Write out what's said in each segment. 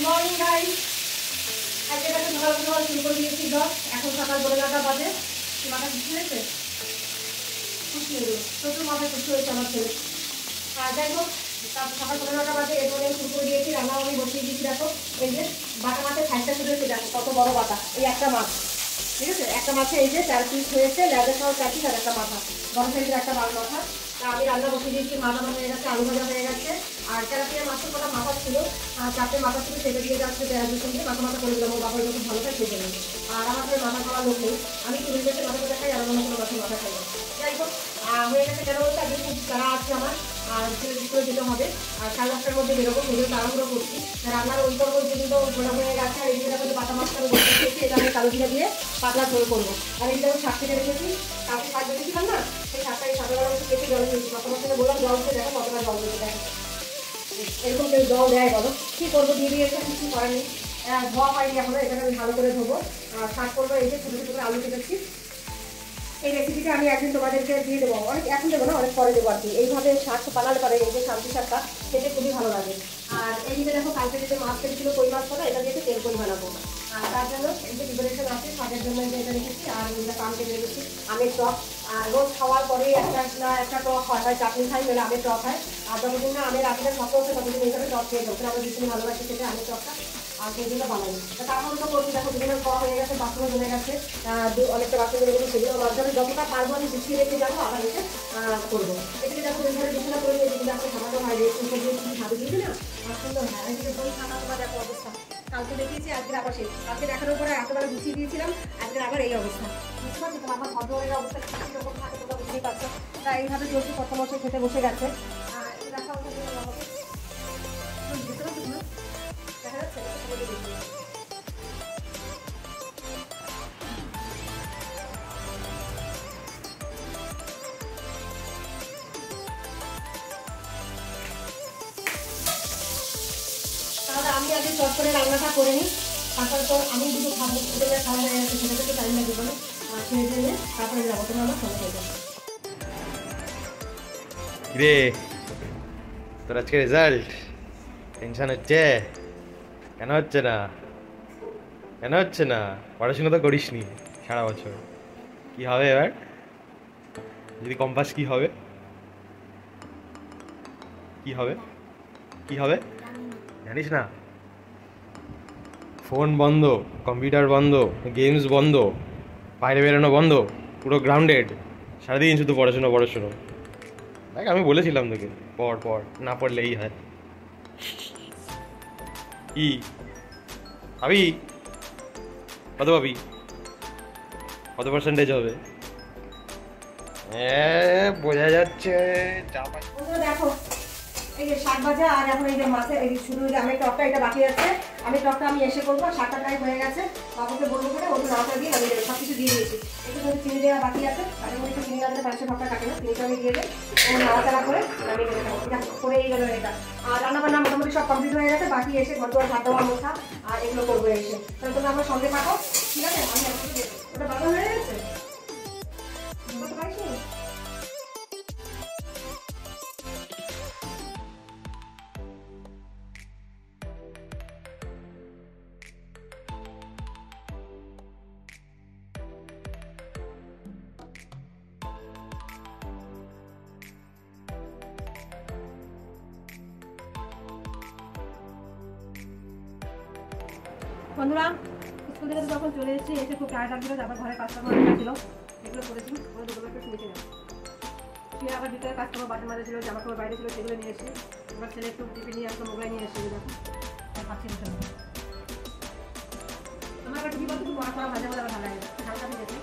Morning guys. আজকে দেখো সকাল শুরু করে দিয়েছি ব্লগ। এখন সকাল 9:30 বাজে। মাথা খুশি হয়েছে, খুশি হলো প্রচুর মাথায় খুশি হয়েছে আমার ছেলে। আর যাই হোক, সকাল 9:30 বাজে এর মধ্যে শুরু করে দিয়েছি রান্না। আমি বসিয়ে দিয়েছি। দেখো এই যে বাটা মাছের সাইজটা শুরু হয়েছে, দেখো কত বড় বাটা। এই একটা মাছ, ঠিক আছে, একটা মাছে এই যে 4 পিস হয়েছে, লেজা সহ 4 পিস আর একটা মাথা, বড় সাইজের একটা মাছ মাথা। আমি রান্না বসিয়ে দিয়েছি, মাথা হয়ে গেছে, আলু ভাজা হয়ে গেছে। আর তেলাপিয়া মাছের কটা মাথা ছিল, 4টে মাথা ছিল, সেটা দিয়ে যাচ্ছে পেঁয়াজ রসুন দিয়ে মাথা করে দিলাম। ওর বাবার যখন ভালো খায় সেই জন্য। আর আমাদের মাথা খাওয়া লোক নেই, আমি চুরি বেশি মাথা করে খাই, আর অন্য কোনো মাছের মাথা খাই না। যাই হোক, হয়ে গেছে। কেন বলতে আজকে খুব তারা আছে আমার, আর ছেলে করে যেতে হবে। আর 8:30টার মধ্যে বেরোবো, বেরোবে তাড়াহুড়ো করছি। রান্নার ওই করবো যেগুলো ঘোরা হয়ে গেছে। আর এই যে পাতা মাছটা বসে রেখেছি, এটা আমি কালো জিরা দিয়ে পাতলা ঝোল করবো। আর এই যে আমি শাক কেটে রেখেছি, কালকে শাক বেঁধেছিলাম না, সেই শাকটা এই সকালবেলা একটু কেটে জল দিয়েছি। পাতা মাছটা বললাম জল দিয়ে দেখো কতটা জল দিতে দেয়। এরকম কেউ জল দেয় বলো? কী করবো, দিয়ে দিয়েছে, কিছু করেনি। ধোয়া পাইনি এখনো, এটাকে আমি ভালো করে ধোবো। শাক করবো, এই যে ছোটো ছোটো করে আলু কেটেছি। এই রেসিপিটা আমি একদিন তোমাদেরকে দিয়ে দেবো, অনেক এখন দেবো না, অনেক পরে দেবো আর কি। এইভাবে শাক বানালে পারে, এই যে শান্তি শাকটা খেতে খুবই ভালো লাগে। আর এইদিকে দেখো কালকে যে মাছ কেটেছিল কই মাছ করা, এটা দিয়ে তেল কই বানাবো। আর তার জন্য এই যে প্রিপারেশন আছে শাকের জন্য, এটা রেখেছি। আর এটা আম কেটে রেখেছি, আমের টক। আর রোজ খাওয়ার পরে একটা টক হয়, চাটনি খাই, নইলে আমের টক হয়। আর যতদিন না আমের আগে শক্ত হচ্ছে ততদিন এইভাবে টক খেয়ে যাবো। আমরা ভীষণ ভালোবাসি খেতে আমের টকটা, আর সেই জন্য বানাই। তারপরে তো করছি, দেখো দুদিনের খাওয়া হয়ে গেছে, বাথরুমে জমে গেছে, অনেকটা বাথরুমে জমে গেছে। সেগুলো মাঝখানে যতটা পারবো আমি গুছিয়ে রেখে যাবো, আবার এসে করবো। এদিকে দেখো দুজনে বিছানা করে নিয়েছি, কিন্তু এখন সামান্য হয় রেস্ট দিয়ে কিছু ভাবি দিয়েছি না, আর সুন্দর হয়। এদিকে বই খানা তোমার দেখো অবস্থা, কালকে দেখিয়েছি, আজকে আবার সেই। কালকে দেখানোর পরে এতবার গুছিয়ে দিয়েছিলাম, আজকে আবার এই অবস্থা। বুঝতে পারছো তো আমার ঘরের অবস্থা কীরকম থাকে, তোমরা বুঝতেই পারছো। তা এইভাবে চলছে, কত মশাই খেতে বসে গেছে। দেখা হচ্ছে বুঝতে পারছো না, দেখা যাচ্ছে। তাহলে আমি আগে চট করে রান্নাটা করে নিই, তারপর তো আমি দুটো খাবো, ওদের খাওয়া হয়ে গেছে, সেটা থেকে টাইম লাগবে বলে ছেড়ে দিয়ে তারপরে যাবো। তুমি আমার সঙ্গে হয়ে যাবে। রে তোর আজকে রেজাল্ট টেনশন হচ্ছে? কেন হচ্ছে না? কেন হচ্ছে না? পড়াশোনা তো করিস নি সারা বছর, কি হবে এবার যদি কম পাস? কি হবে? কি হবে? কি হবে জানিস না? ফোন বন্ধ, কম্পিউটার বন্ধ, গেমস বন্ধ, বাইরে বেরোনো বন্ধ, পুরো গ্রাউন্ডেড, সারাদিন শুধু পড়াশুনো পড়াশুনো। দেখ আমি বলেছিলাম তোকে পড় পড়, না পড়লে এই হয়। কি পাবি? কত পাবি? কত পার্সেন্টেজ হবে? বোঝা যাচ্ছে। দেখো এই যে শাক ভাজা, আর এখন এই যে মাছে এই শুধু আমের টকটা, এটা বাকি আছে। আমের টকটা আমি এসে করবো, শাকটা প্রায় হয়ে গেছে। বাবুকে বলবো করে ওকে নাড়াটা দিয়ে আমি সব কিছু দিয়ে দিয়েছি। একটু যদি চিনি দেওয়া বাকি আছে, তাদের মধ্যে একটু চিনি না দিলে পায়েসের টকটা কাটে না, চিনিটা আমি দিয়ে দেয় ও নাড়াচাড়া করে আমি করেই গেল এটা। আর রান্নাবান্না মোটামুটি সব কমপ্লিট হয়ে গেছে, বাকি এসে ঘর দোয়ার হাত দেওয়া মোছা আর এগুলো করবো এসে। তাহলে তোমরা আমার সঙ্গে থাকো, ঠিক আছে? আমি ওটা ভালো হয়ে গেছে, বুঝতে পারছি। বন্ধুরা স্কুল থেকে যখন চলে এসেছি, এসে খুব টায়ার্ড লাগছিল, আবার ঘরে কাস্টমার ছিল, এগুলো করেছি। ওরা দুটো একটু শুনেছিলাম, শুয়ে আবার ভিতরে কাস্টমার বাসন মাজা ছিল, জামা কাপড় বাইরে ছিল, সেগুলো নিয়ে এসে এবার ছেলে একটু টিফিন নিয়ে আসলো, মোবাইল নিয়ে এসে দেখো পাচ্ছি না। আমার কাছে কি বলতো, একটু পড়া ভাজা ভাজা ভালো লাগে, হালকা দিয়েছে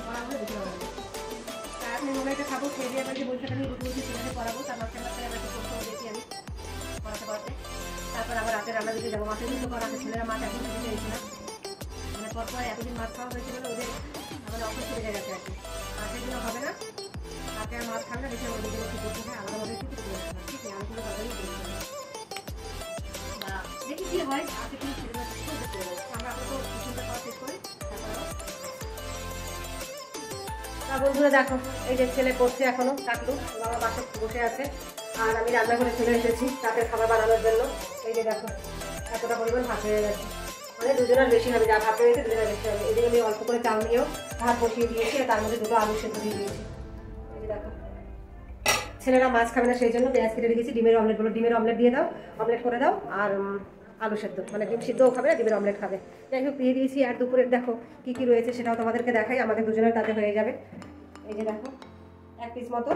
পড়া হলে বেশি ভালো লাগে। তাই আপনি মোবাইলটা খাবো, খেয়ে দিয়ে এবার যে বইটা নিয়ে বসে বসে ছেলেকে পড়াবো, তার মাঝখানে এবার একটু পড়তেও দেখি আমি পড়াতে পড়াতে। তারপর আবার রাতে রান্না দিতে যাবো। মাছের দিন তো রাতে ছেলেরা মাছ এখন খেতে চাইছে না, মানে পরপর এতদিন মাছ খাওয়া হয়েছিল ওদের আমাদের অসুস্থ হয়ে গেছে আর কি। মাছের দিনও হবে না, রাতে আর মাছ খান না, দেখে ওদের জন্য একটু করতে হয় আলাদাভাবে একটু করে দেবো, ঠিক আছে? আমি কোনো তরকারি করে দেবো, দেখি কী হয়। আজকে কিন্তু ছেলেরা দেখতে দেবো, আমরা আপাতত টিফিনটা খাওয়া শেষ করি তারপর। বন্ধুরা দেখো এই যে ছেলে করছে এখনো কাটলু, বাবা বাসে বসে আছে, আর আমি রান্নাঘরে চলে এসেছি রাতের খাবার বানানোর জন্য। এই যে দেখো এতটা পরিমাণ ভাত হয়ে গেছে, মানে দুজনের বেশি হবে, যা ভাত হয়েছে দুজনের বেশি হবে। এদিকে আমি অল্প করে চাল নিয়েও ভাত বসিয়ে দিয়েছি, আর তার মধ্যে দুটো আলু সেদ্ধ দিয়ে দিয়েছি। এই যে দেখো, ছেলেরা মাছ খাবে না সেই জন্য পেঁয়াজ কেটে রেখেছি। ডিমের অমলেট বলো, ডিমের অমলেট দিয়ে দাও, অমলেট করে দাও। আর আলু সেদ্ধ, মানে ডিম সিদ্ধও খাবে না, ডিমের অমলেট খাবে। যাই হোক দিয়ে দিয়েছি। আর দুপুরের দেখো কী কী রয়েছে সেটাও তোমাদেরকে দেখাই, আমাদের দুজনের তাতে হয়ে যাবে। এই যে দেখো 1 পিস মতো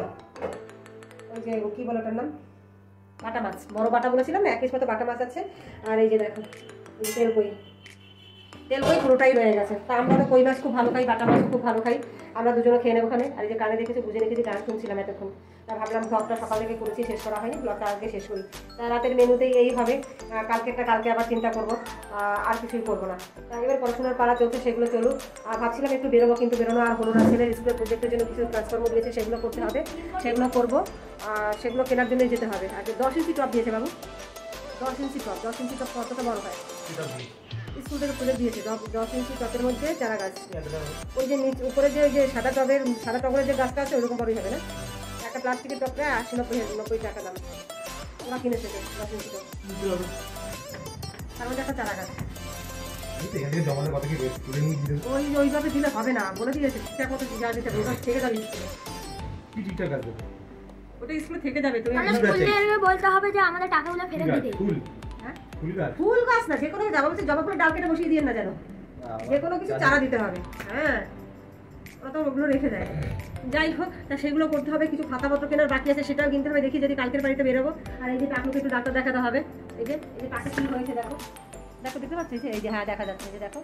ওই যে কী বলো ওটার নাম, বাটা মাছ, বড় বাটা বলেছিলাম না, 1 পিস মতো বাটা মাছ আছে। আর এই যে দেখো তেলকই, তেলকই পুরোটাই রয়ে গেছে। তা আমরা তো কই মাছ খুব ভালো খাই, বাটা মাছ খুব ভালো খাই, আমরা দুজনে খেয়ে নেবো ওখানে। আর এই যে কানে দেখেছি, বুঝে রেখেছি, গান শুনছিলাম এতক্ষণ। তা ভাবলাম ব্লগটা সকাল থেকে করেছি, শেষ করা হয়নি, ব্লগটা আজকে শেষ করি। তা রাতের মেনুতেই এই হবে, কালকে আবার চিন্তা করবো, আর কিছুই করবো না। তা এবার পড়াশোনার পাড়া চলছে, সেগুলো চলুক। আর ভাবছিলাম একটু বেরোবো, কিন্তু বেরোনো আর হলো না। ছেলের স্কুলের প্রজেক্টের জন্য কিছু ট্রান্সফর্ম দিয়েছে, সেগুলো করতে হবে, সেগুলো করবো। সেগুলো কেনার জন্যই যেতে হবে। আর 10 ইঞ্চি টপ দিয়েছে বাবু, 10 ইঞ্চি টপ, 10 ইঞ্চি টপ কতটা বড় হয়? স্কুল থেকে প্রজেক্ট দিয়েছে 10 ইঞ্চি টপের মধ্যে চারা গাছ। ওই যে নিচ উপরে যে ওই যে সাদা টবের যে গাছটা আছে ওরকম বড়ই হবে না? একটা প্লাস্টিকের টপ প্রায় 80-90 টাকা দাম, ওরা কিনেছে 10 ইঞ্চি টপ, তার মধ্যে একটা চারা গাছ। ওইভাবে দিলে হবে না, বলে দিয়েছে ঠিকঠাক মতো যা দিতে হবে, ওটা থেকে যাবে স্কুলে, ওটা স্কুলে থেকে যাবে। তুমি বলতে হবে যে আমাদের টাকাগুলো ফেরত দিতে। ফুল গাছ না, যে কোনো জবা ফুলের ডাল কেটে বসিয়ে দিয়ে না, জানো, যে কোনো কিছু চারা দিতে হবে। হ্যাঁ, ওরা তো ওগুলো রেখে দেয়। যাই হোক, তা সেগুলো করতে হবে। কিছু খাতাপত্র কেনার বাকি আছে, সেটাও কিনতে হবে। দেখি যদি কালকের বাড়িতে বেরোবো। আর এই যে টাকলুকে একটু ডাক্তার দেখাতে হবে। এই যে টাকা কি হয়েছে দেখো, দেখো দেখতে পাচ্ছি, এই যে হ্যাঁ দেখা যাচ্ছে, এই যে দেখো,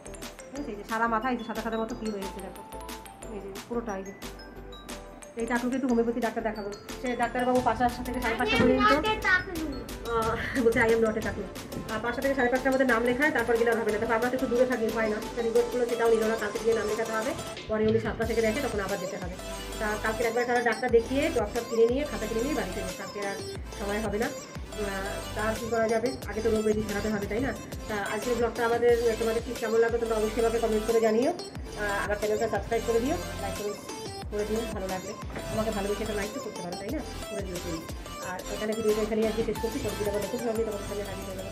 এই যে সারা মাথা, এই যে সাদা সাদা মতো কি হয়েছে দেখো, এই যে পুরোটা। এই যে এই টাকলুকে একটু হোমিওপ্যাথি ডাক্তার দেখাবো। সে ডাক্তারবাবু 5টা থেকে 5:30 পর্যন্ত বলছে আই এম নট এ টাকলু। 5টা থেকে 5:30টার মধ্যে নাম লেখায়, তারপর গেলে হবে না। তারপর আমরা তো একটু দূরে থাকি, হয় না। রিপোর্টগুলো সেটাও নিল না, কালকে গিয়ে নাম লেখাতে হবে। পরে উনি 7টা থেকে দেখে, তখন আবার যেতে হবে। তা কালকে একবার তারা ডাক্তার দেখিয়ে ডক্টর কিনে নিয়ে, খাতা কিনে নিয়ে বাড়িতে যাবে। কালকে আর সময় হবে না। তার কী করা যাবে, আগে তো রোগ ব্যাধি ছাড়াতে হবে, তাই না? তা আজকের ব্লগটা আমাদের তোমাদের ঠিক কেমন লাগবে তোমরা অবশ্যই আমাকে কমেন্ট করে জানিও। আমার চ্যানেলটা সাবস্ক্রাইব করে দিও, লাইক করে দিও, ভালো লাগবে। আমাকে ভালোবেসে একটা লাইক তো করতে পারো, তাই না? করে দিও প্লিজ। আর এখানে ভিডিওটা এখানে আজকে শেষ করছি। সব ভিডিও নতুন ভাবে তোমাদের সামনে হাজির হয়ে যাবে।